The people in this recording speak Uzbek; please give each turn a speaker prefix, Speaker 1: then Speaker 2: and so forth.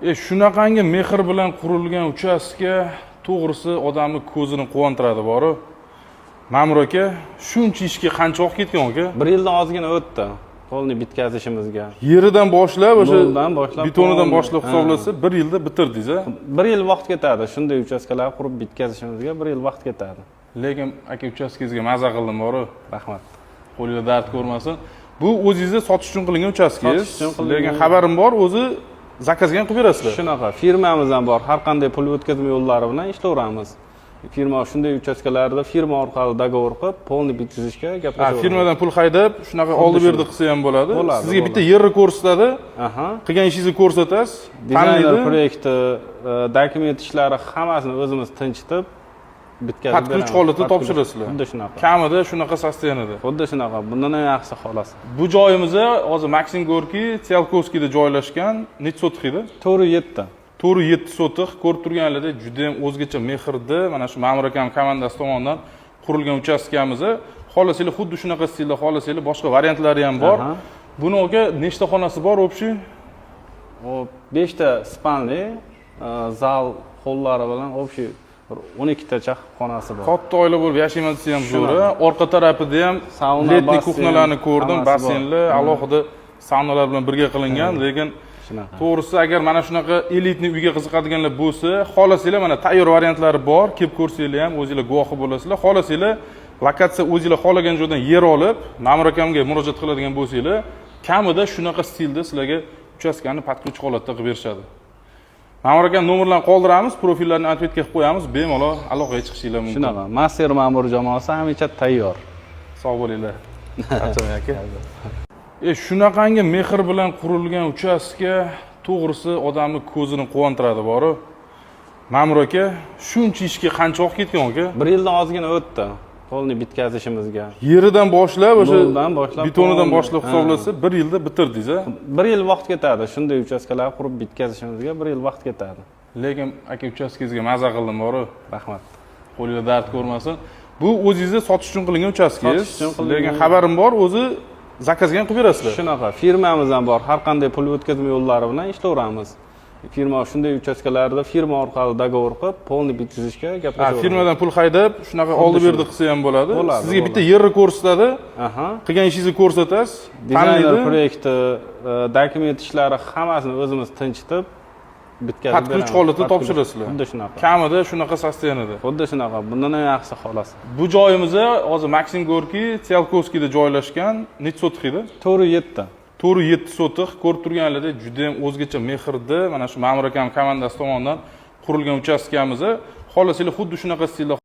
Speaker 1: Shunaqangi mehr bilan qurilgan uchastka to'g'risi odamni ko'zini quvontiradi boru. Ma'mur aka, shuncha ishga qancha vaqt ketgan aka?
Speaker 2: 1 yildan ozgina o'tdi. Qo'lni bitkazishimizga.
Speaker 1: Yeridan boshlab, o'sha
Speaker 2: boshlab,
Speaker 1: betonidan boshlab hisoblasa 1 yilda bitirdingiz a?
Speaker 2: 1 yil vaqt ketadi. Shunday uchastkalar qurib bitkazishimizga 1 yil vaqt ketadi.
Speaker 1: Lekin aka uchastkangizga maza qildim boru.
Speaker 2: Rahmat.
Speaker 1: Qo'lingizda dard ko'rmasin. Bu o'zingizga sotish uchun qilingan uchastkangiz. Lekin xabarim bor, o'zi zakazga ham qilib berasizlar.
Speaker 2: Shunaqa, firmamiz ham bor. Har qanday pul o'tkazma yo'llari bilan ishlayveramiz. Firma shunday uchastkalarda firma orqali dogovor qilib, polni bitkazishga gaplashamiz.
Speaker 1: Firmadan pul haydab, shunaqa oldi berdi qilsa ham bo'ladi. Sizga bitta yerni ko'rsatadi. Qilgan ishingizni ko'rsatasiz.
Speaker 2: Dizayner proyekti, dokument ishlari hammasini o'zimiz tinchitib bitkazib beramiz.
Speaker 1: Patkich holatda topshirasizlar.
Speaker 2: Xuddi shunaqa.
Speaker 1: Kamida shunaqa sostenada.
Speaker 2: Xuddi shunaqa. Bundan ham yaxshi xolos.
Speaker 1: Bu joyimiz hozir Maksim Gorki, Tsiolkovskiyda joylashgan. Necha sotik edi?
Speaker 2: 407.
Speaker 1: 407 sotik. Ko'rib turganingizda juda ham o'zgacha mehrda, mana shu Ma'mur akam komandasi tomonidan qurilgan uchastkamiz. Xolasanglar xuddi shunaqa stilda xolasanglar, boshqa variantlari ham bor. Buni aka nechta xonasi bor o'pshi?
Speaker 2: O 5 ta spanli, zal hollari bilan o'pshi 12 tacha xonasi bor.
Speaker 1: Katta oila bo'lib yashayman desa ham zo'r. Orqa tarafida ham letniy kuxnalarni ko'rdim, basseynli, alohida saunalar bilan birga qilingan, lekin to'g'risi agar mana shunaqa elitni uyga qiziqadiganlar bo'lsa, xolasanglar mana tayyor variantlari bor, kelib ko'rsanglar ham o'zingizlar guvohi bo'lasizlar. Xolasanglar lokatsiya o'zingizlar xohlagan joydan yer olib, Ma'mur akamga murojaat qiladigan bo'lsanglar, kamida shunaqa stilda sizlarga uchastkani patkich holatda qilib berishadi. Ma'mur akam nomerlarni qoldiramiz, profillarni atvetga qilib qo'yamiz, bemalol aloqaga chiqishinglar mumkin.
Speaker 2: Shunaqa, master ma'mur jamoasi hamisha tayyor.
Speaker 1: Sog' bo'linglar. Acham aka. Shunaqangi mehr bilan qurilgan uchastka to'g'risi odamni ko'zini quvontiradi boru. Ma'mur aka, shuncha ishga qancha vaqt ketgan aka?
Speaker 2: 1 yildan ozgina o'tdi. Qo'lni bitkazishimizga.
Speaker 1: Yeridan boshlab, o'sha betonidan boshlab hisoblasa 1 yilda bitirdingiz a?
Speaker 2: 1 yil vaqt ketadi. Shunday uchastkalar qurib bitkazishimizga 1 yil vaqt ketadi.
Speaker 1: Lekin aka uchastkangizga maza qildim boru.
Speaker 2: Rahmat.
Speaker 1: Qo'lingizda dard ko'rmasin. Bu o'zingizga sotish uchun qilingan uchastkangiz. Lekin xabarim bor, o'zi zakazga ham qilib berasizlar.
Speaker 2: Shunaqa, firmamiz ham bor. Har qanday pul o'tkazma yo'llari bilan ishlayveramiz. Firma shunday uchastkalarda firma orqali dogovor qilib, polni bitkazishga gaplashamiz.
Speaker 1: Firmadan pul haydab, shunaqa oldi berdi qilsa ham bo'ladi. Sizga bitta yerni ko'rsatadi. Qilgan ishingizni ko'rsatasiz.
Speaker 2: Dizayner proyekti, dokument ishlari hammasini o'zimiz tinchitib bitkazib beramiz.
Speaker 1: Patkich holatda topshirasizlar.
Speaker 2: Xuddi shunaqa.
Speaker 1: Kamida shunaqa sostenada.
Speaker 2: Xuddi shunaqa. Bundan ham yaxshi xolos.
Speaker 1: Bu joyimiz hozir Maksim Gorki, Tsiolkovskiyda joylashgan. Necha sotik edi?
Speaker 2: 407.
Speaker 1: 407 sotik. Ko'rib turganingizda juda ham o'zgacha mehrda, mana shu Ma'mur akam komandasi tomonidan qurilgan uchastkamiz. Xolasanglar xuddi shunaqa stilda